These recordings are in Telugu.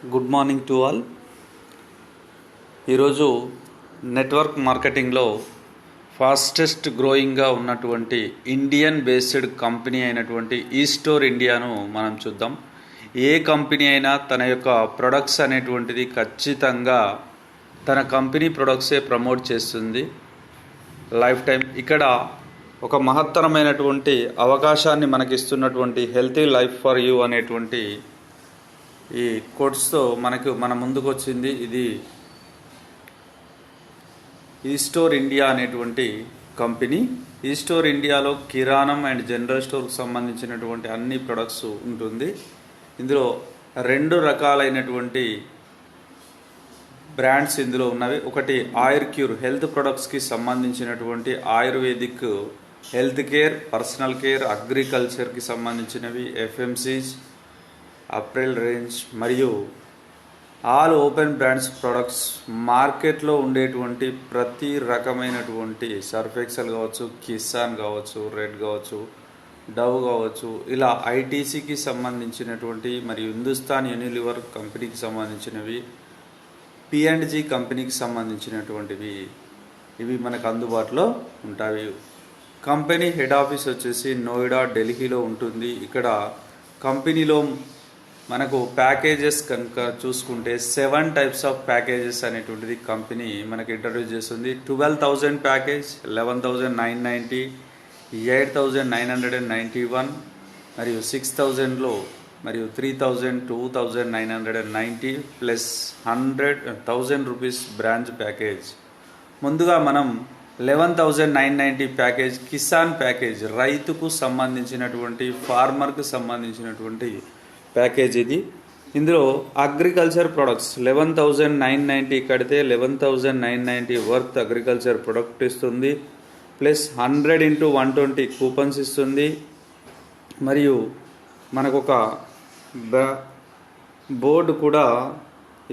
Good morning to all. ఈరోజు నెట్వర్క్ మార్కెటింగ్లో ఫాస్టెస్ట్ గ్రోయింగ్గా ఉన్నటువంటి ఇండియన్ బేస్డ్ కంపెనీ అయినటువంటి ఈస్టోర్ ఇండియాను మనం చూద్దాం. ఏ కంపెనీ అయినా తన యొక్క ప్రొడక్ట్స్ అనేటువంటిది ఖచ్చితంగా తన కంపెనీ ప్రొడక్ట్సే ప్రమోట్ చేస్తుంది లైఫ్ టైం. ఇక్కడ ఒక మహత్తరమైనటువంటి అవకాశాన్ని మనకిస్తున్నటువంటి హెల్తీ లైఫ్ ఫర్ యూ అనేటువంటి ఈ కోట్స్తో మన ముందుకు వచ్చింది. ఇది ఈస్టోర్ ఇండియా అనేటువంటి కంపెనీ. ఈస్టోర్ ఇండియాలో కిరాణం అండ్ జనరల్ స్టోర్కి సంబంధించినటువంటి అన్ని ప్రొడక్ట్స్ ఉంటుంది. ఇందులో రెండు రకాలైనటువంటి బ్రాండ్స్ ఇందులో ఉన్నవి. ఒకటి ఆయుర్క్యూర్ హెల్త్ ప్రొడక్ట్స్కి సంబంధించినటువంటి Ayurvedic health care, personal care, అగ్రికల్చర్కి సంబంధించినవి, ఎఫ్ఎంసీస్, అప్రెల్ రేంజ్ మరియు ఆల్ ఓపెన్ బ్రాండ్స్ ప్రొడక్ట్స్. మార్కెట్లో ఉండేటువంటి ప్రతి రకమైనటువంటి సర్ఫ్ ఎక్సెల్ కావచ్చు, కిసాన్ కావచ్చు, రెడ్ కావచ్చు, డవ్ కావచ్చు, ఇలా ఐటీసీకి సంబంధించినటువంటి మరియు హిందుస్థాన్ యూనిలివర్ కంపెనీకి సంబంధించినవి, P&G కంపెనీకి సంబంధించినటువంటివి ఇవి మనకు అందుబాటులో ఉంటాయి. కంపెనీ హెడ్ ఆఫీస్ వచ్చేసి నోయిడా, ఢిల్లీలో ఉంటుంది. ఇక్కడ కంపెనీలో మనకు ప్యాకేజెస్ కనుక చూసుకుంటే 7 టైప్స్ ఆఫ్ ప్యాకేజెస్ అనేటువంటిది కంపెనీ మనకి ఇంట్రడ్యూస్ చేస్తుంది. 12,000 ప్యాకేజ్, 11,990, 8,991 మరియు 6,000లో మరియు 3,000, 2,990 ప్లస్ 100,000 రూపీస్ బ్రాంచ్ ప్యాకేజ్. ముందుగా మనం 11,990 ప్యాకేజ్ కిసాన్ ప్యాకేజ్, రైతుకు సంబంధించినటువంటి ఫార్మర్కు సంబంధించినటువంటి ప్యాకేజ్ ఇది. ఇందులో అగ్రికల్చర్ ప్రొడక్ట్స్ 11,990 కడితే 11,990 వర్త్ అగ్రికల్చర్ ప్రొడక్ట్ ఇస్తుంది. ప్లస్ 100x120 కూపన్స్ ఇస్తుంది. మరియు మనకు ఒక బోర్డు కూడా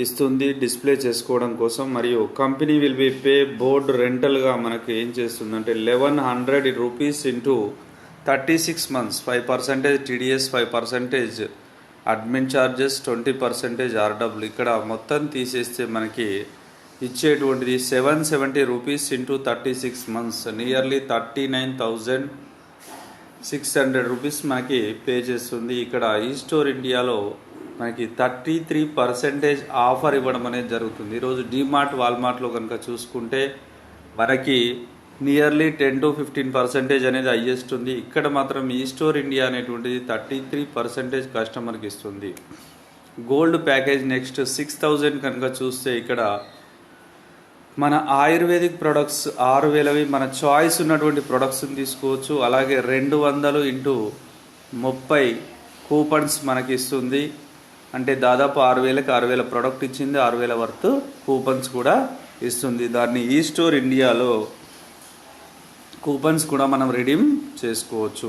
ఇస్తుంది డిస్ప్లే చేసుకోవడం కోసం. మరియు company will be pay board రెంటల్గా మనకు ఏం చేస్తుందంటే 1,100 rupees into 36 months, 5% TDS, 5% admin charges, 20% RW. ఇక్కడ మొత్తం తీసేస్తే మనకి ఇచ్చేటువంటిది 770 rupees into 36 months, nearly 39,600 rupees మనకి పే చేస్తుంది. ఇక్కడ ఈస్టోర్ ఇండియాలో మనకి 33% ఆఫర్ ఇవ్వడం అనేది జరుగుతుంది. ఈరోజు డీమార్ట్, వాల్మార్ట్లో కనుక చూసుకుంటే మనకి నియర్లీ 10 to 15% అనేది హైయెస్ట్ ఉంది. ఇక్కడ మాత్రం ఈస్టోర్ ఇండియా అనేటువంటిది 33% కస్టమర్కి ఇస్తుంది. గోల్డ్ ప్యాకేజ్ నెక్స్ట్ 6,000 కనుక చూస్తే ఇక్కడ మన ఆయుర్వేదిక్ ప్రొడక్ట్స్ 6,000వి మన చాయిస్ ఉన్నటువంటి ప్రొడక్ట్స్ని తీసుకోవచ్చు. అలాగే 200 ఇంటూ 30 కూపన్స్ మనకి ఇస్తుంది. అంటే దాదాపు 6,000కి 6,000 ప్రోడక్ట్ ఇచ్చింది, 6,000 వర్త్ కూపన్స్ కూడా ఇస్తుంది. దాన్ని ఈస్టోర్ ఇండియాలో కూపన్స్ కూడా మనం రిడీమ్ చేసుకోవచ్చు.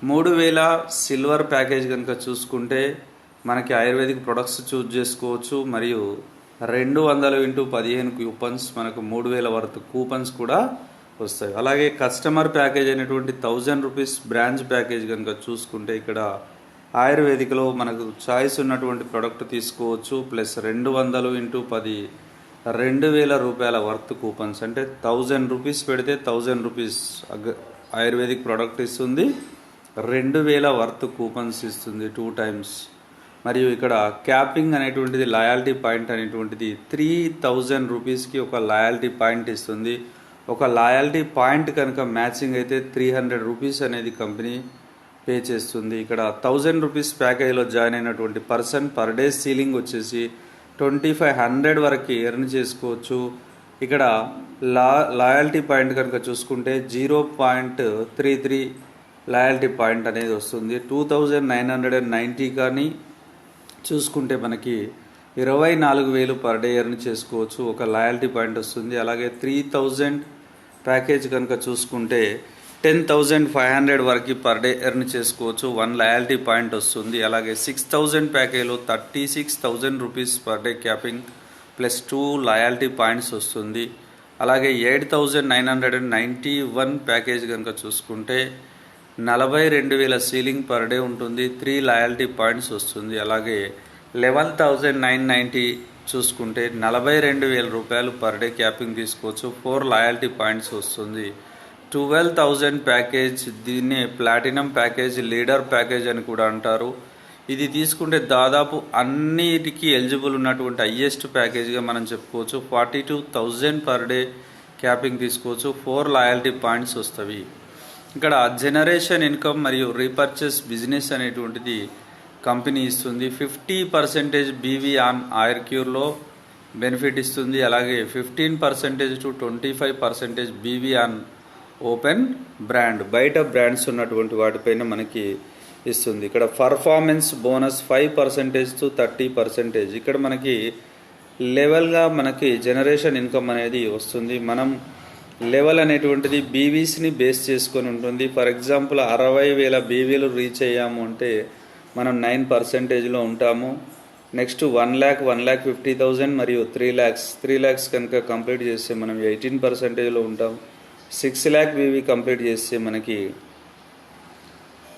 3,000 సిల్వర్ ప్యాకేజ్ కనుక చూసుకుంటే మనకి ఆయుర్వేదిక్ ప్రొడక్ట్స్ చూజ్ చేసుకోవచ్చు. మరియు 200 ఇంటూ 15 కూపన్స్ మనకు 3,000 వర్త్ కూపన్స్ కూడా వస్తాయి. అలాగే కస్టమర్ ప్యాకేజ్ అయినటువంటి 1,000 రూపీస్ బ్రాంచ్ ప్యాకేజ్ కనుక చూసుకుంటే ఇక్కడ ఆయుర్వేదిక్లో మనకు చాయిస్ ఉన్నటువంటి ప్రొడక్ట్ తీసుకోవచ్చు. ప్లస్ 200 ఇంటూ 10 2,000 రూపాయల వర్త్ కూపన్స్. అంటే 1,000 రూపీస్ పెడితే 1,000 రూపీస్ ఆయుర్వేదిక్ ప్రోడక్ట్ ఇస్తుంది, 2,000 వర్త్ కూపన్స్ ఇస్తుంది 2 times. మరియు ఇక్కడ క్యాపింగ్ అనేటువంటిది లాయాలిటీ పాయింట్ అనేటువంటిది 3,000 రూపీస్కి ఒక లాయాలిటీ పాయింట్ ఇస్తుంది. ఒక లాయాలిటీ పాయింట్ కనుక మ్యాచింగ్ అయితే 300 రూపీస్ అనేది కంపెనీ పే చేస్తుంది. ఇక్కడ 1,000 రూపీస్ ప్యాకేజ్లో జాయిన్ అయినటువంటి పర్సన్ పర్ డే సీలింగ్ వచ్చేసి 2,500 వరకు ఎర్న్ చేసుకోవచ్చు. ఇక్కడ లాయల్టీ పాయింట్ కనుక చూసుకుంటే 0.33 లాయల్టీ పాయింట్ అనేది వస్తుంది. 2,990 కానీ చూసుకుంటే మనకి 24,000 పర్ డే ఎర్న్ చేసుకోవచ్చు, ఒక లాయల్టీ పాయింట్ వస్తుంది. అలాగే 3,000 ప్యాకేజ్ కనుక చూసుకుంటే 10,500 వరకు పర్ డే ఎర్న్ చేసుకోవచ్చు, 1 లాయల్టీ పాయింట్ వస్తుంది. అలాగే 6,000 ప్యాకేజ్లో 36,000 rupees per day capping plus 2 loyalty points వస్తుంది. అలాగే 8,991 ప్యాకేజ్ కనుక చూసుకుంటే 42,000 సీలింగ్ పర్ డే ఉంటుంది, 3 లాయల్టీ పాయింట్స్ వస్తుంది. అలాగే 11,990 చూసుకుంటే 42,000 రూపాయలు పర్ డే క్యాపింగ్ తీసుకోవచ్చు. 4 లాయల్టీ పాయింట్స్ వస్తుంది. 12,000 ప్యాకేజ్, దీన్నే ప్లాటినం ప్యాకేజ్, లీడర్ ప్యాకేజ్ అని కూడా అంటారు. ఇది తీసుకుంటే దాదాపు అన్నిటికీ ఎలిజిబుల్ ఉన్నటువంటి హయ్యెస్ట్ ప్యాకేజ్గా మనం చెప్పుకోవచ్చు. 42,000 పర్ డే క్యాపింగ్ తీసుకోవచ్చు. 4 లాయల్టీ పాయింట్స్ వస్తాయి. ఇక్కడ జనరేషన్ ఇన్కమ్ మరియు రీపర్చేస్ బిజినెస్ అనేటువంటిది కంపెనీ ఇస్తుంది. 50% బీవీ ఆన్ ఆయిర్ క్యూర్లో బెనిఫిట్ ఇస్తుంది. అలాగే 15% to 25% BV on open brand, బయట బ్రాండ్స్ ఉన్నటువంటి వాటిపైన మనకి ఇస్తుంది. ఇక్కడ పర్ఫార్మెన్స్ బోనస్ 5% టు 30%. ఇక్కడ మనకి లెవెల్గా మనకి జనరేషన్ ఇన్కమ్ అనేది వస్తుంది. మనం లెవెల్ అనేటువంటిది బీవీస్ని బేస్ చేసుకొని ఉంటుంది. ఫర్ ఎగ్జాంపుల్ 60,000 బీవీలు రీచ్ అయ్యాము అంటే మనం 9%లో ఉంటాము. నెక్స్ట్ 1,50,000 మరియు 3,00,000 కనుక కంప్లీట్ చేస్తే మనం 18%లో ఉంటాం. 6,00,000 బీవీ కంప్లీట్ చేస్తే మనకి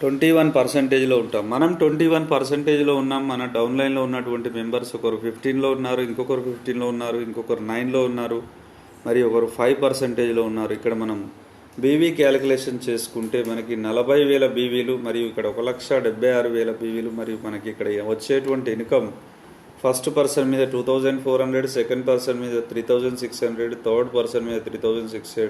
21%లో ఉంటాం. మనం 21%లో ఉన్నాం. మన డౌన్లైన్లో ఉన్నటువంటి మెంబర్స్ ఒకరు 15లో ఉన్నారు, ఇంకొకరు 15లో ఉన్నారు, ఇంకొకరు 9లో ఉన్నారు, మరియు ఒకరు 5%లో ఉన్నారు. ఇక్కడ మనం బీవీ క్యాలిక్యులేషన్ చేసుకుంటే మనకి 40,000 బీవీలు మరియు ఇక్కడ 1,76,000 బీవీలు, మరియు మనకి ఇక్కడ వచ్చేటువంటి ఇన్కమ్ ఫస్ట్ పర్సన్ మీద 2,400, సెకండ్ పర్సన్ మీద 3,600, థర్డ్ పర్సన్ మీద 3,600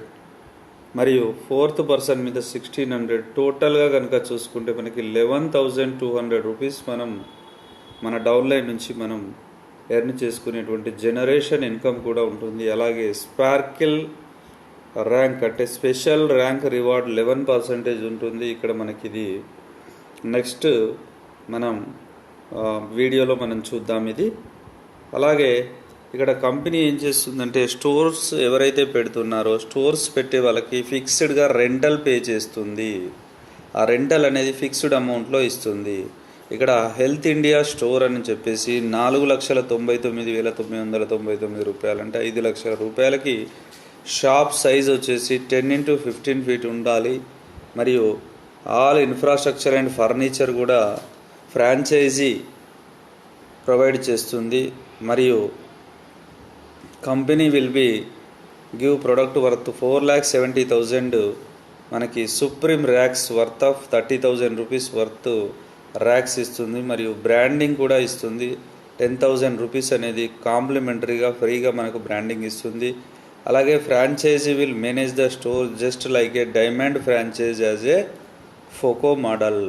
మరియు ఫోర్త్ పర్సన్ మీద 1,600. టోటల్గా కనుక చూసుకుంటే మనకి 11,200 రూపీస్ మనం మన డౌన్లైన్ నుంచి మనం ఎర్న్ చేసుకునేటువంటి జనరేషన్ ఇన్కమ్ కూడా ఉంటుంది. అలాగే స్పార్కిల్ ర్యాంక్ అంటే స్పెషల్ ర్యాంక్ రివార్డ్ 11% ఉంటుంది. ఇక్కడ మనకి ఇది నెక్స్ట్ మనం వీడియోలో మనం చూద్దాం ఇది. అలాగే ఇక్కడ కంపెనీ ఏం చేస్తుందంటే స్టోర్స్ ఎవరైతే పెడుతున్నారో స్టోర్స్ పెట్టే వాళ్ళకి ఫిక్స్డ్గా రెంటల్ పే చేస్తుంది. ఆ రెంటల్ అనేది ఫిక్స్డ్ అమౌంట్లో ఇస్తుంది. ఇక్కడ హెల్త్ ఇండియా స్టోర్ అని చెప్పేసి 4,99,999 రూపాయలు అంటే 5 లక్షల రూపాయలకి షాప్ సైజ్ వచ్చేసి 10x15 ఫీట్ ఉండాలి. మరియు ఆల్ ఇన్ఫ్రాస్ట్రక్చర్ అండ్ ఫర్నిచర్ కూడా ఫ్రాంచైజీ ప్రొవైడ్ చేస్తుంది. మరియు company will B give product worth 4,70,000 మనకి supreme racks worth of 30,000 rupees worth racks ఇస్తుంది. మరియు బ్రాండింగ్ కూడా ఇస్తుంది. 10,000 రూపీస్ అనేది కాంప్లిమెంటరీగా ఫ్రీగా మనకు బ్రాండింగ్ ఇస్తుంది. అలాగే franchisee will manage the store just like a diamond franchise as a FOCO model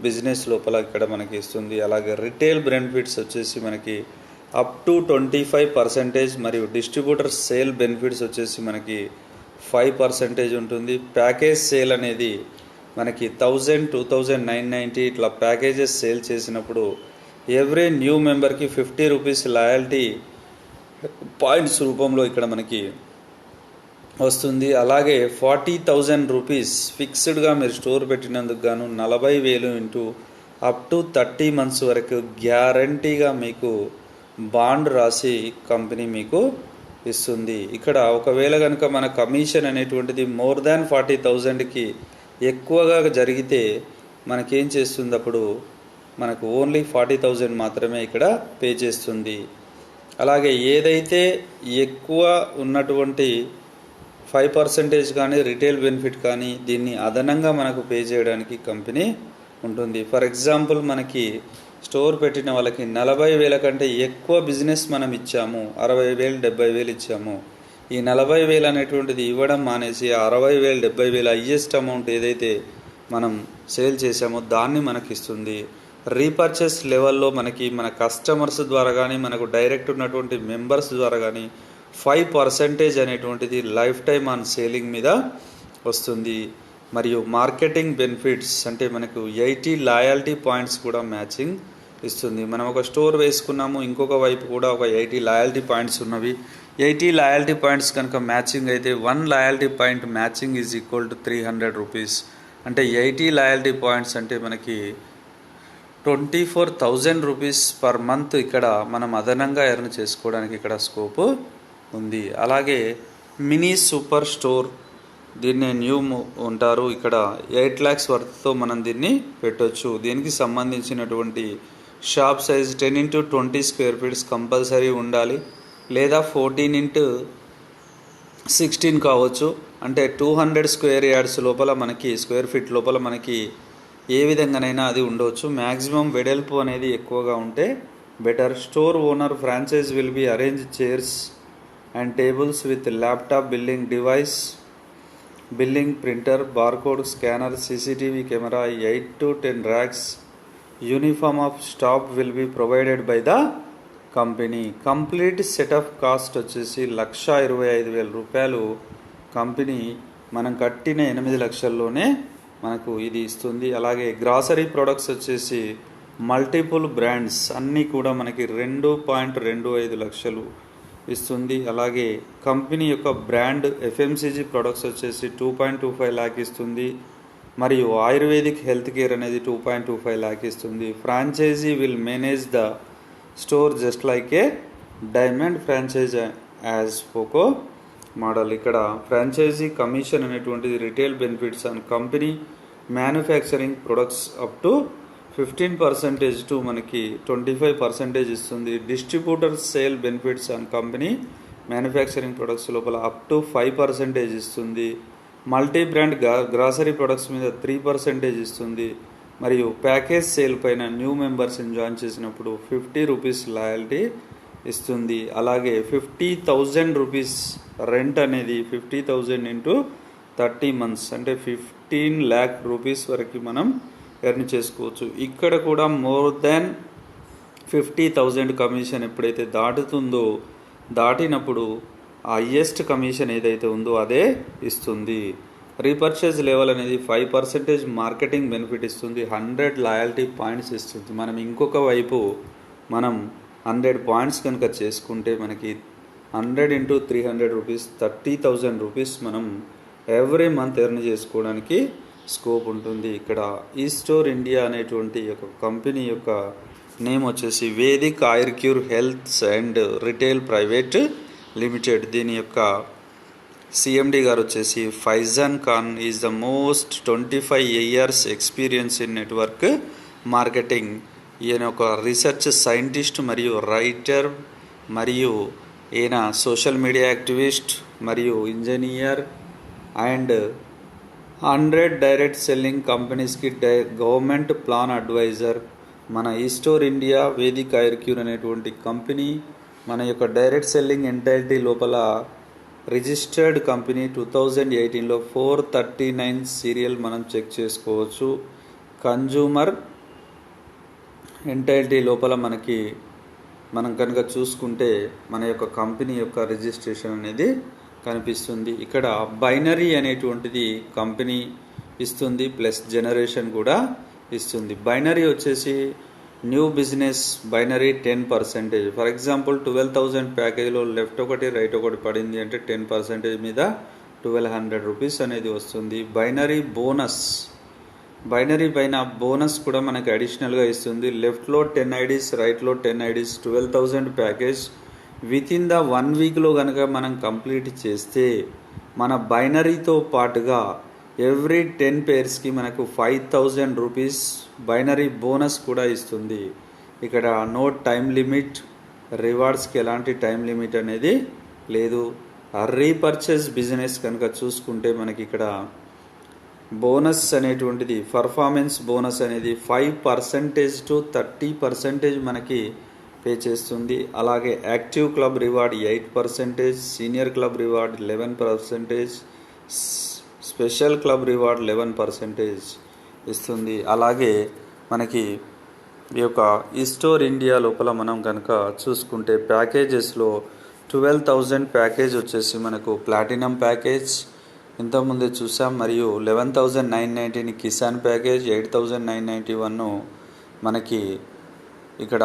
business లోపల ఇక్కడ మనకి ఇస్తుంది. అలాగే రిటైల్ బెనిఫిట్స్ వచ్చేసి మనకి అప్ టు 25% మరియు డిస్ట్రిబ్యూటర్ సేల్ బెనిఫిట్స్ వచ్చేసి మనకి 5% ఉంటుంది. ప్యాకేజ్ సేల్ అనేది మనకి 1,000, 2,990 ఇట్లా ప్యాకేజెస్ సేల్ చేసినప్పుడు ఎవ్రీ న్యూ మెంబర్కి 50 రూపీస్ లాయల్టీ పాయింట్స్ రూపంలో ఇక్కడ మనకి వస్తుంది. అలాగే 40,000 రూపీస్ ఫిక్స్డ్గా మీరు స్టోర్ పెట్టినందుకు గాను 40,000 ఇంటూ అప్ టు 30 మంత్స్ వరకు గ్యారంటీగా మీకు బాండ్ రాసి కంపెనీ మీకు ఇస్తుంది. ఇక్కడ ఒకవేళ కనుక మన కమిషన్ అనేటువంటిది మోర్ దాన్ 40,000కి ఎక్కువగా జరిగితే మనకేం చేస్తుంది, అప్పుడు మనకు ఓన్లీ 40,000 మాత్రమే ఇక్కడ పే చేస్తుంది. అలాగే ఏదైతే ఎక్కువ ఉన్నటువంటి 5% కానీ రిటైల్ బెనిఫిట్ కానీ దీన్ని అదనంగా మనకు పే చేయడానికి కంపెనీ ఉంటుంది. ఫర్ ఎగ్జాంపుల్ మనకి స్టోర్ పెట్టిన వాళ్ళకి 40,000 కంటే ఎక్కువ బిజినెస్ మనం ఇచ్చాము, 60,000, 70,000 ఇచ్చాము. ఈ 40,000 అనేటువంటిది ఇవ్వడం మానేసి 60,000, 70,000 హయ్యెస్ట్ అమౌంట్ ఏదైతే మనం సేల్ చేసామో దాన్ని మనకి ఇస్తుంది. రీపర్చేస్ లెవెల్లో మనకి మన కస్టమర్స్ ద్వారా కానీ మనకు డైరెక్ట్ ఉన్నటువంటి మెంబర్స్ ద్వారా కానీ 5% అనేటువంటిది లైఫ్ టైమ్ ఆన్ సేలింగ్ మీద వస్తుంది. మరియు మార్కెటింగ్ బెనిఫిట్స్ అంటే మనకు 80 లాయల్టీ పాయింట్స్ కూడా మ్యాచింగ్ ఇస్తుంది. మనం ఒక స్టోర్ వేసుకున్నాము, ఇంకొక వైపు కూడా ఒక 80 లాయల్టీ పాయింట్స్ ఉన్నవి. 80 లాయల్టీ పాయింట్స్ కనుక మ్యాచింగ్ అయితే 1 loyalty point matching is equal to 300 rupees. అంటే 80 లాయల్టీ పాయింట్స్ అంటే మనకి 24,000 రూపీస్ పర్ మంత్ ఇక్కడ మనం అదనంగా ఎర్న్ చేసుకోవడానికి ఇక్కడ స్కోప్ ఉంది. అలాగే మినీ సూపర్ స్టోర్ దీన్ని న్యూ ఉంటారు. ఇక్కడ 8 lakhs వర్త్తో మనం దీన్ని పెట్టవచ్చు. దీనికి సంబంధించినటువంటి shop size 10x20 square feets compulsory ఉండాలి, లేదా 14x16 కావచ్చు. అంటే 200 స్క్వేర్ యార్డ్స్ లోపల మనకి స్క్వేర్ ఫీట్ లోపల మనకి ఏ విధంగానైనా అది ఉండవచ్చు. మ్యాక్సిమం వెడల్పు అనేది ఎక్కువగా ఉంటే better. Store owner franchise will be arrange chairs and tables with laptop, billing device, billing printer, barcode scanner, CCTV camera, 8 to 10 racks. Uniform of staff will be provided by the company. Complete setup cost వచ్చేసి 1,25,000 రూపాయలు. కంపెనీ మనం కట్టిన 8 లక్షల్లోనే మనకు ఇది ఇస్తుంది. అలాగే గ్రాసరీ ప్రొడక్ట్స్ వచ్చేసి మల్టిపుల్ బ్రాండ్స్ అన్నీ కూడా మనకి 2.25 లక్షలు ఇస్తుంది. అలాగే కంపెనీ యొక్క బ్రాండ్ ఎఫ్ఎంసీజీ ప్రొడక్ట్స్ వచ్చేసి 2.25 lakh ఇస్తుంది. మరియు ఆయుర్వేదిక్ హెల్త్ కేర్ అనేది 2.25 lakh ఇస్తుంది. Franchisee will manage the store just like a diamond franchise as POCO model. ఇక్కడ ఫ్రాంచైజీ కమిషన్ అనేటువంటిది retail benefits and company manufacturing products up to 15% to మనకి 25% ఇస్తుంది. Distributor sale benefits and company manufacturing products లోపల అప్ టు 5% ఇస్తుంది. మల్టీ బ్రాండ్ గ్రాసరీ ప్రొడక్ట్స్ మీద 3% ఇస్తుంది. మరియు ప్యాకేజ్ సేల్ పైన న్యూ మెంబర్స్ని జాయిన్ చేసినప్పుడు 50 రూపీస్ లాయల్టీ ఇస్తుంది. అలాగే 50,000 రూపీస్ రెంట్ అనేది 50,000 ఇంటూ 30 months అంటే 15 lakh రూపీస్ వరకు మనం ఎర్న్ చేసుకోవచ్చు. ఇక్కడ కూడా మోర్ దాన్ 50,000 కమిషన్ ఎప్పుడైతే దాటినప్పుడు హైయెస్ట్ కమిషన్ ఏదైతే ఉందో అదే ఇస్తుంది. రీపర్చేజ్ లెవెల్ అనేది 5% మార్కెటింగ్ బెనిఫిట్ ఇస్తుంది. 100 లాయల్టీ పాయింట్స్ ఇస్తుంది. మనం ఇంకొక వైపు మనం 100 పాయింట్స్ కనుక చేసుకుంటే మనకి 100 into 300 రూపీస్ 30,000 రూపీస్ మనం ఎవ్రీ మంత్ ఎర్న్ చేసుకోవడానికి స్కోప్ ఉంటుంది. ఇక్కడ ఈ స్టోర్ ఇండియా అనేటువంటి ఒక కంపెనీ యొక్క నేమ్ వచ్చేసి Vedic Ayurcure health and retail private limited. దీని యొక్క సిఎండి గారు వచ్చేసి Faizan Khan. Is the most 25 years experience in network marketing. ఈయన ఒక రీసెర్చ్ సైంటిస్ట్ మరియు రైటర్, మరియు ఈయన సోషల్ మీడియా యాక్టివిస్ట్ మరియు ఇంజనీర్ అండ్ 100 డైరెక్ట్ సెల్లింగ్ కంపెనీస్కి గవర్నమెంట్ ప్లాన్ అడ్వైజర్. మన ఈ స్టోర్ ఇండియా వేదిక్ ఆయుర్క్యూర్ అనేటువంటి కంపెనీ మన యొక్క డైరెక్ట్ సెల్లింగ్ ఎంటైటీ లోపల రిజిస్టర్డ్ కంపెనీ. 2018లో 439 సీరియల్ మనం చెక్ చేసుకోవచ్చు. కన్జ్యూమర్ ఎంటైటీ లోపల మనం కనుక చూసుకుంటే మన యొక్క కంపెనీ యొక్క రిజిస్ట్రేషన్ అనేది కనిపిస్తుంది. ఇక్కడ బైనరీ అనేటువంటిది కంపెనీ ఇస్తుంది, ప్లస్ జనరేషన్ కూడా ఇస్తుంది. బైనరీ వచ్చేసి new business binary 10%. For example 12,000 ప్యాకేజ్లో లెఫ్ట్ ఒకటి రైట్ ఒకటి పడింది అంటే 10% మీద 1,200 రూపీస్ అనేది వస్తుంది. బైనరీ బోనస్, బైనరీ పైన బోనస్ కూడా మనకి అడిషనల్గా ఇస్తుంది. లెఫ్ట్లో 10 IDs, రైట్లో 10 IDs, 12,000 ప్యాకేజ్ వితిన్ ద 1 weekలో కనుక మనం కంప్లీట్ చేస్తే మన బైనరీతో పాటుగా ఎవ్రీ 10 pairsకి మనకు 5,000 రూపీస్ బైనరీ బోనస్ కూడా ఇస్తుంది. ఇక్కడ నో టైం లిమిట్, రివార్డ్స్కి ఎలాంటి టైం లిమిట్ అనేది లేదు. రీపర్చేజ్ బిజినెస్ కనుక చూసుకుంటే మనకి ఇక్కడ బోనస్ అనేటువంటిది పర్ఫార్మెన్స్ బోనస్ అనేది 5% to 30% మనకి పే చేస్తుంది. అలాగే active club reward 8%, senior club reward 11%, special club reward 11% ఇస్తుంది. అలాగే మనకి ఈ యొక్క ఈ స్టోర్ ఇండియా లోపల మనం కనుక చూసుకుంటే ప్యాకేజెస్లో 12,000 ప్యాకేజ్ వచ్చేసి మనకు ప్లాటినం ప్యాకేజ్ ఇంతకుముందే చూసాం, మరియు 11,990 కిసాన్ ప్యాకేజ్, 8,991 మనకి ఇక్కడ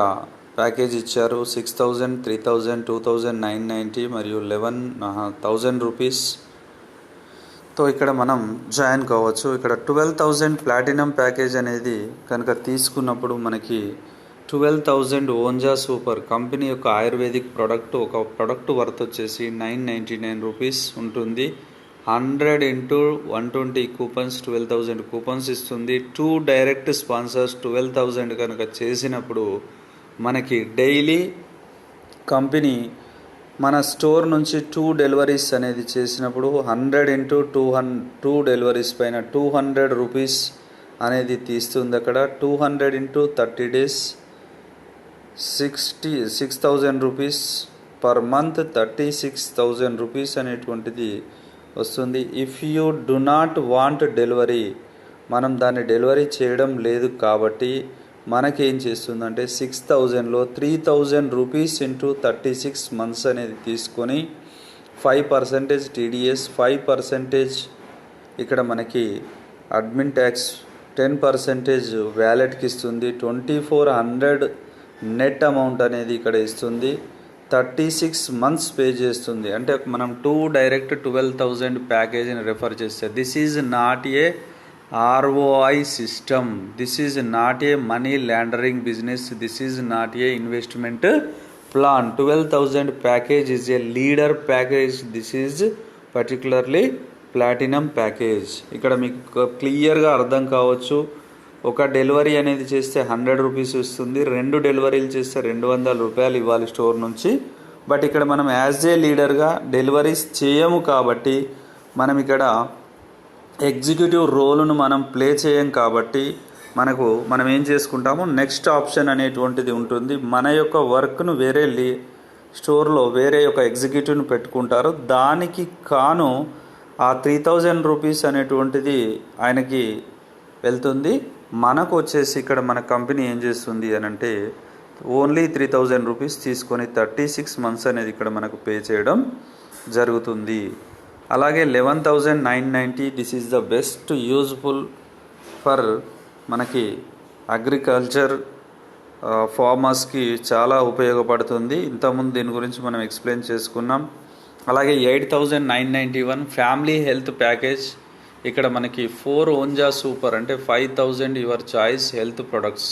ప్యాకేజ్ ఇచ్చారు. 6,000, 3,000, 2,990 మరియు 11,000 రూపీస్తో ఇక్కడ మనం జాయిన్ కావచ్చు. ఇక్కడ 12,000 ప్లాటినం ప్యాకేజ్ అనేది కనుక తీసుకున్నప్పుడు మనకి 12,000 ఓంజా సూపర్ కంపెనీ యొక్క ఆయుర్వేదిక్ ప్రోడక్ట్ ఒక ప్రోడక్ట్ వర్త్ వచ్చేసి 999 రూపీస్ ఉంటుంది. 100 ఇంటూ 120 కూపన్స్ 12,000 కూపన్స్ ఇస్తుంది. 2 డైరెక్ట్ స్పాన్సర్స్ 12,000 కనుక చేసినప్పుడు మనకి డైలీ కంపెనీ మన స్టోర్ నుంచి 2 డెలివరీస్ అనేది చేసినప్పుడు 100 ఇంటూ 2 డెలివరీస్ పైన 200 రూపీస్ అనేది తీస్తుంది. అక్కడ 200 into 30 days 6,000 rupees per month, 36,000 rupees అనేటువంటిది వస్తుంది. If you do not want delivery, మనం దాన్ని డెలివరీ చేయడం లేదు కాబట్టి మనకేం చేస్తుందంటే 6,000లో 3,000 రూపీస్ ఇంటూ 36 మంత్స్ అనేది తీసుకొని 5% టీడీఎస్, 5% ఇక్కడ మనకి అడ్మిన్ ట్యాక్స్, 10% వ్యాలెట్కి ఇస్తుంది. 2,400 నెట్ అమౌంట్ అనేది ఇక్కడ ఇస్తుంది. 36 మంత్స్ పే చేస్తుంది. అంటే మనం 2 డైరెక్ట్ 12,000 ప్యాకేజీని రెఫర్ చేస్తే this is not a ROI system. This is not a money laundering business. This is not a investment plan. 12,000 package is a leader package. This is particularly platinum package. ఇక్కడ మీకు క్లియర్గా అర్థం కావచ్చు. ఒక డెలివరీ అనేది చేస్తే 100 రూపీస్ వస్తుంది. 2 డెలివరీలు చేస్తే 200 రూపాయలు ఇవ్వాలి స్టోర్ నుంచి. బట్ ఇక్కడ మనం యాజ్ ఏ లీడర్గా డెలివరీస్ చేయము కాబట్టి మనం ఇక్కడ ఎగ్జిక్యూటివ్ రోల్ను మనం ప్లే చేయం కాబట్టి మనం ఏం చేసుకుంటాము, నెక్స్ట్ ఆప్షన్ అనేటువంటిది ఉంటుంది. మన యొక్క వర్క్ను వేరే స్టోర్లో వేరే యొక్క ఎగ్జిక్యూటివ్ను పెట్టుకుంటారు. దానికి కాను ఆ 3,000 రూపీస్ అనేటువంటిది ఆయనకి వెళ్తుంది. మనకు వచ్చేసి ఇక్కడ మన కంపెనీ ఏం చేస్తుంది అని అంటే ఓన్లీ 3,000 రూపీస్ తీసుకొని 36 మంత్స్ అనేది ఇక్కడ మనకు పే చేయడం జరుగుతుంది. అలాగే 11,990 this is the best useful for మనకి అగ్రికల్చర్ ఫార్మర్స్కి చాలా ఉపయోగపడుతుంది. ఇంతకుముందు దీని గురించి మనం ఎక్స్ప్లెయిన్ చేసుకున్నాం. అలాగే 8,991 ఫ్యామిలీ హెల్త్ ప్యాకేజ్. ఇక్కడ మనకి 4 ఓంజా సూపర్ అంటే 5,000 యువర్ చాయిస్ హెల్త్ ప్రొడక్ట్స్,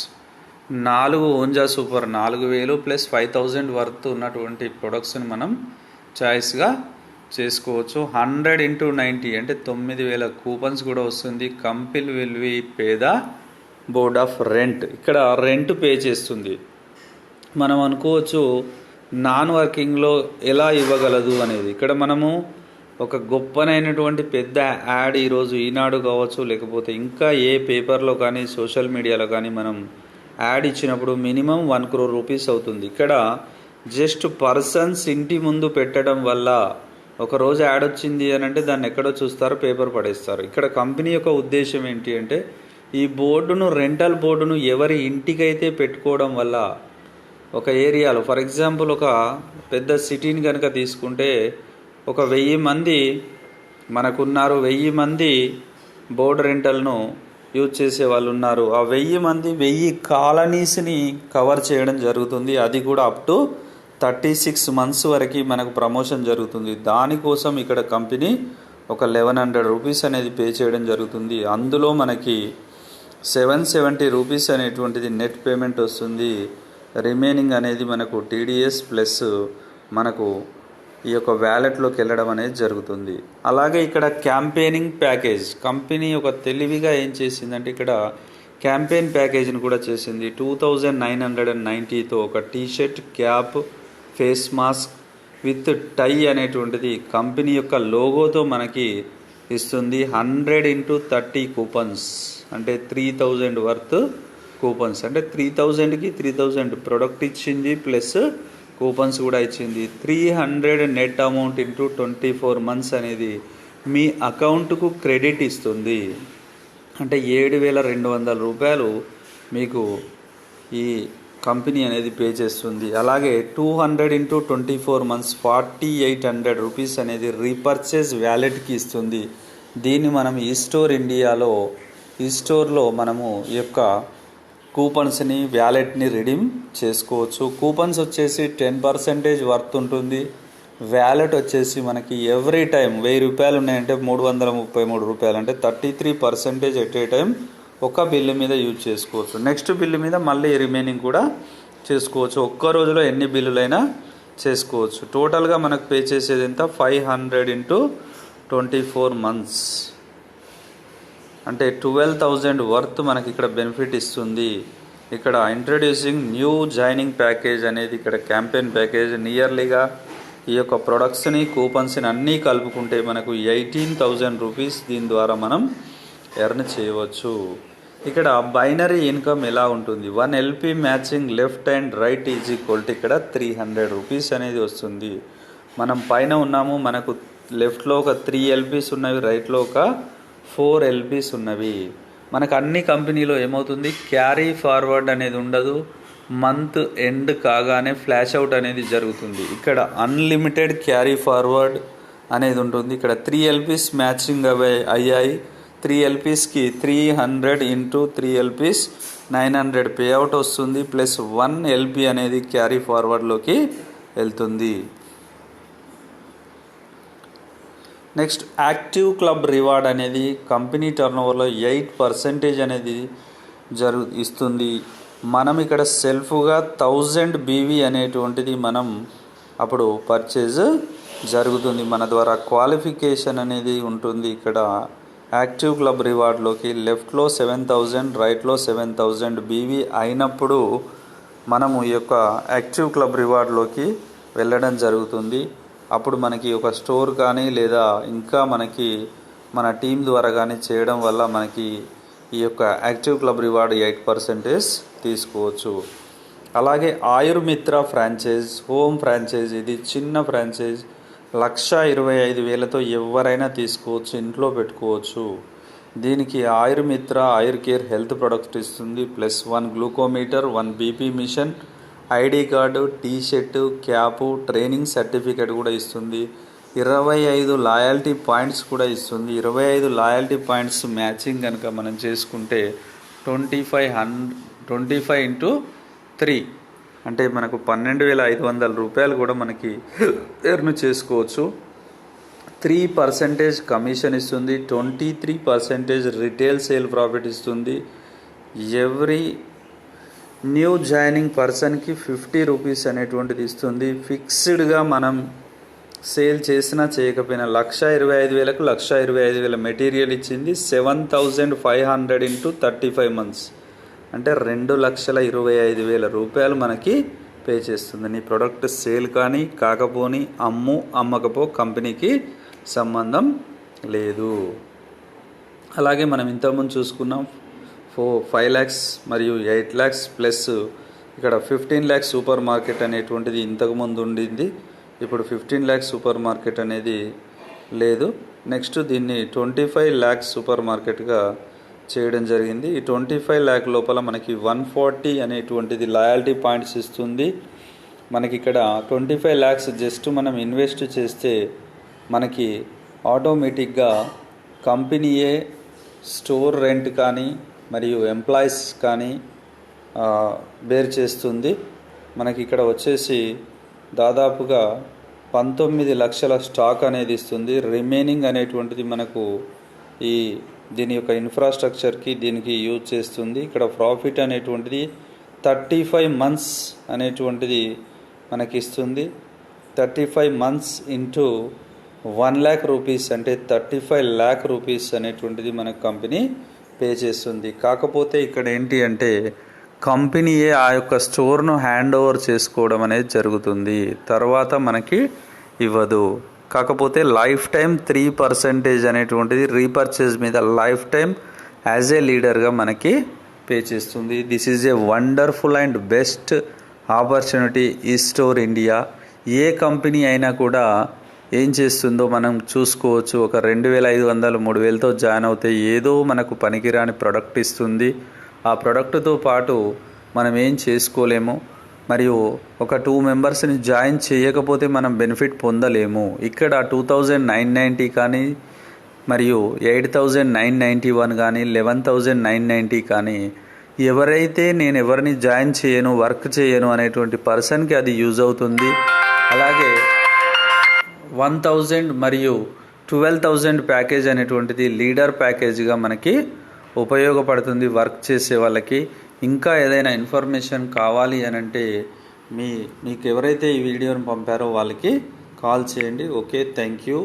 4 ఓంజా సూపర్ 4,000 ప్లస్ 5,000 వర్త్ ఉన్నటువంటి ప్రొడక్ట్స్ని మనం చాయిస్గా చేసుకోవచ్చు. 100 ఇంటూ 90 అంటే 9,000 కూపన్స్ కూడా వస్తుంది. Company will be pay the board of rent. ఇక్కడ రెంట్ పే చేస్తుంది. మనం అనుకోవచ్చు నాన్ వర్కింగ్లో ఎలా ఇవ్వగలదు అనేది. ఇక్కడ మనము ఒక గొప్పనైనటువంటి పెద్ద యాడ్ ఈరోజు ఈనాడు కావచ్చు, లేకపోతే ఇంకా ఏ పేపర్లో కానీ సోషల్ మీడియాలో కానీ మనం యాడ్ ఇచ్చినప్పుడు మినిమం 1 crore రూపీస్ అవుతుంది. ఇక్కడ జస్ట్ పర్సన్స్ ఇంటి ముందు పెట్టడం వల్ల ఒక రోజు యాడ్ వచ్చింది అని అంటే దాన్ని ఎక్కడో చూస్తారు, పేపర్ పడేస్తారు. ఇక్కడ కంపెనీ యొక్క ఉద్దేశం ఏంటి అంటే ఈ బోర్డును, రెంటల్ బోర్డును ఎవరి ఇంటికైతే పెట్టుకోవడం వల్ల ఒక ఏరియాలో, ఫర్ ఎగ్జాంపుల్ ఒక పెద్ద సిటీని కనుక తీసుకుంటే ఒక 1000 మంది మనకున్నారు, 1000 మంది బోర్డు రెంటల్ను యూజ్ చేసే వాళ్ళు ఉన్నారు. ఆ 1000 మంది 1000 కాలనీస్ని కవర్ చేయడం జరుగుతుంది. అది కూడా అప్ టు 36 మంత్స్ వరకు మనకు ప్రమోషన్ జరుగుతుంది. దానికోసం ఇక్కడ కంపెనీ ఒక 1,100 రూపీస్ అనేది పే చేయడం జరుగుతుంది. అందులో మనకి 770 రూపీస్ అనేటువంటిది నెట్ పేమెంట్ వస్తుంది. రిమైనింగ్ అనేది మనకు టీడీఎస్ ప్లస్ మనకు ఈ యొక్క వ్యాలెట్లోకి వెళ్ళడం అనేది జరుగుతుంది. అలాగే ఇక్కడ క్యాంపెయినింగ్ ప్యాకేజ్ కంపెనీ ఒక తెలివిగా ఏం చేసిందంటే ఇక్కడ క్యాంపెయిన్ ప్యాకేజ్ని కూడా చేసింది. 2,990తో ఒక T shirt, cap, face mask with tie అనేటువంటిది కంపెనీ యొక్క లోగోతో మనకి ఇస్తుంది. 100 ఇంటూ 30 కూపన్స్ అంటే 3,000 వర్త్ కూపన్స్ అంటే 3,000కి 3,000 ప్రొడక్ట్ ఇచ్చింది ప్లస్ కూపన్స్ కూడా ఇచ్చింది. 300 నెట్ అమౌంట్ ఇంటూ 24 మంత్స్ అనేది మీ అకౌంట్కు క్రెడిట్ ఇస్తుంది. అంటే 7,200 రూపాయలు మీకు ఈ కంపెనీ అనేది పే చేస్తుంది. అలాగే 200 ఇంటూ 24 మంత్స్ 4,800 రూపీస్ అనేది రీపర్చేజ్ వ్యాలెట్కి ఇస్తుంది. దీన్ని మనం ఈ స్టోర్లో మనము ఈ యొక్క కూపన్స్ని వ్యాలెట్ని రిడీమ్ చేసుకోవచ్చు. కూపన్స్ వచ్చేసి 10% వర్త్ ఉంటుంది. వ్యాలెట్ వచ్చేసి మనకి ఎవ్రీ టైం 1000 రూపాయలు ఉన్నాయంటే 333 రూపాయలు అంటే 33% ఎట్ ఏ టైం ఒక బిల్లు మీద యూజ్ చేసుకోవచ్చు. నెక్స్ట్ బిల్లు మీద మళ్ళీ రిమైనింగ్ కూడా చేసుకోవచ్చు. ఒక్క రోజులో ఎన్ని బిల్లులైనా చేసుకోవచ్చు. టోటల్గా మనకు పే చేసేది ఎంత 500 ఇంటూ 24 months అంటే 12,000 వర్త్ మనకి ఇక్కడ బెనిఫిట్ ఇస్తుంది. ఇక్కడ ఇంట్రడ్యూసింగ్ న్యూ జాయినింగ్ ప్యాకేజ్ అనేది ఇక్కడ క్యాంపెయిన్ ప్యాకేజ్ నియర్లీగా ఈ యొక్క ప్రొడక్ట్స్ని కూపన్స్ని అన్నీ కలుపుకుంటే మనకు 18,000 రూపీస్ దీని ద్వారా మనం ఎర్న్ చేయవచ్చు. ఇక్కడ బైనరీ ఇన్కమ్ ఎలా ఉంటుంది, 1 LP matching left and right is equal to ఇక్కడ 300 రూపీస్ అనేది వస్తుంది. మనం పైన ఉన్నాము, మనకు లెఫ్ట్లో ఒక 3 LPs ఉన్నవి, రైట్లో ఒక 4 LPs ఉన్నవి. మనకు అన్ని కంపెనీలో ఏమవుతుంది, క్యారీ ఫార్వర్డ్ అనేది ఉండదు, మంత్ ఎండ్ కాగానే ఫ్లాష్ అవుట్ అనేది జరుగుతుంది. ఇక్కడ అన్లిమిటెడ్ క్యారీ ఫార్వర్డ్ అనేది ఉంటుంది. ఇక్కడ 3 LPs మ్యాచింగ్ అయ్యాయి, 3 LPsకి 300 ఇంటూ 3 LPs 900 పేఅవుట్ వస్తుంది, ప్లస్ 1 LP అనేది క్యారీ ఫార్వర్డ్లోకి వెళ్తుంది. నెక్స్ట్ యాక్టివ్ క్లబ్ రివార్డ్ అనేది కంపెనీ టర్నోవర్లో 8% అనేది ఇస్తుంది. మనం ఇక్కడ సెల్ఫ్గా 1000 BV అనేటువంటిది మనం అప్పుడు పర్చేజ్ జరుగుతుంది, మన ద్వారా క్వాలిఫికేషన్ అనేది ఉంటుంది. ఇక్కడ యాక్టివ్ క్లబ్ రివార్డ్లోకి లెఫ్ట్లో 7,000 రైట్లో 7,000 BV అయినప్పుడు మనము ఈ యొక్క యాక్టివ్ క్లబ్ రివార్డ్లోకి వెళ్ళడం జరుగుతుంది. అప్పుడు మనకి ఒక స్టోర్ కానీ లేదా ఇంకా మనకి మన టీం ద్వారా కానీ చేయడం వల్ల మనకి ఈ యొక్క యాక్టివ్ క్లబ్ రివార్డ్ 8% తీసుకోవచ్చు. అలాగే ఆయుర్మిత్ర ఫ్రాంచైజ్ హోమ్ ఫ్రాంచైజ్, ఇది చిన్న ఫ్రాంచైజ్, 1,25,000తో ఎవరైనా తీసుకోవచ్చు, ఇంట్లో పెట్టుకోవచ్చు. దీనికి Ayurmitra Ayur care health product ఇస్తుంది, plus 1 glucometer, 1 BP machine, ID card, T-shirt, cap, training certificate కూడా ఇస్తుంది. 25 లాయల్టీ పాయింట్స్ కూడా ఇస్తుంది. 25 లాయల్టీ పాయింట్స్ మ్యాచింగ్ కనుక మనం చేసుకుంటే 25 ఇంటూ 3 అంటే మనకు 12,500 రూపాయలు కూడా మనకి ఎర్న్ చేసుకోవచ్చు. 3% కమిషన్ ఇస్తుంది, 23% రిటైల్ సేల్ ప్రాఫిట్ ఇస్తుంది. ఎవ్రీ న్యూ జాయినింగ్ పర్సన్కి 50 రూపీస్ అనేటువంటిది ఇస్తుంది. ఫిక్స్డ్గా మనం సేల్ చేసినా చేయకపోయినా 1,25,000కు 1,25,000 మెటీరియల్ ఇచ్చింది. 7,500 ఇంటూ 35 months అంటే 2,25,000 రూపాయలు మనకి పే చేస్తుంది. నీ ప్రొడక్ట్ సేల్ కానీ కాకపోని అమ్మకపో కంపెనీకి సంబంధం లేదు. అలాగే మనం ఇంతకుముందు చూసుకున్నాం 5 lakhs మరియు 8 lakhs ప్లస్ ఇక్కడ 15 lakhs సూపర్ మార్కెట్ అనేటువంటిది ఇంతకుముందు ఉండింది. ఇప్పుడు 15 lakhs సూపర్ మార్కెట్ అనేది లేదు. నెక్స్ట్ దీన్ని 25 lakhs సూపర్ మార్కెట్గా చేయడం జరిగింది. ఈ 25 lakh లోపల మనకి 140 అనేటువంటిది లాయల్టీ పాయింట్స్ ఇస్తుంది. మనకి ఇక్కడ 25 lakhs జస్ట్ మనం ఇన్వెస్ట్ చేస్తే మనకి ఆటోమేటిక్గా కంపెనీయే స్టోర్ రెంట్ కానీ మరియు ఎంప్లాయీస్ కానీ బేర్ చేస్తుంది. మనకి ఇక్కడ వచ్చేసి దాదాపుగా 19 లక్షల స్టాక్ అనేది ఇస్తుంది. రిమైనింగ్ అనేటువంటిది మనకు దీని యొక్క ఇన్ఫ్రాస్ట్రక్చర్కి దీనికి యూజ్ చేస్తుంది. ఇక్కడ ప్రాఫిట్ అనేటువంటిది 35 months అనేటువంటిది మనకి ఇస్తుంది. 35 months ఇంటూ 1 lakh రూపీస్ అంటే 35 lakh రూపీస్ అనేటువంటిది మనకు కంపెనీ పే చేస్తుంది. కాకపోతే ఇక్కడ ఏంటి అంటే కంపెనీయే ఆ యొక్క స్టోర్ను హ్యాండ్ ఓవర్ చేసుకోవడం అనేది జరుగుతుంది, తర్వాత మనకి ఇవ్వదు. కాకపోతే లైఫ్ టైం 3% అనేటువంటిది రీపర్చేజ్ మీద లైఫ్ టైం యాజ్ ఏ లీడర్గా మనకి పే చేస్తుంది. This is a wonderful and best opportunity ఈ స్టోర్ ఇండియా. ఏ కంపెనీ అయినా కూడా ఏం చేస్తుందో మనం చూసుకోవచ్చు. ఒక 2,500 3,000తో జాయిన్ అవుతే ఏదో మనకు పనికిరాని ప్రోడక్ట్ ఇస్తుంది. ఆ ప్రోడక్ట్తో పాటు మనం ఏం చేసుకోలేము, మరియు ఒక 2 మెంబర్స్ని జాయిన్ చేయకపోతే మనం బెనిఫిట్ పొందలేము. ఇక్కడ 2,990 కానీ మరియు 8,991 కానీ 11,990 కానీ ఎవరైతే నేను ఎవరిని జాయిన్ చేయను వర్క్ చేయను అనేటువంటి పర్సన్కి అది యూజ్ అవుతుంది. అలాగే 1,000 మరియు 12,000 ప్యాకేజ్ అనేటువంటిది లీడర్ ప్యాకేజ్గా మనకి ఉపయోగపడుతుంది వర్క్ చేసే వాళ్ళకి. ఇంకా ఏదైనా ఇన్ఫర్మేషన్ కావాలి అని అంటే మీకు ఎవరైతే ఈ వీడియోని పంపారో వాళ్ళకి కాల్ చేయండి. Okay, thank you.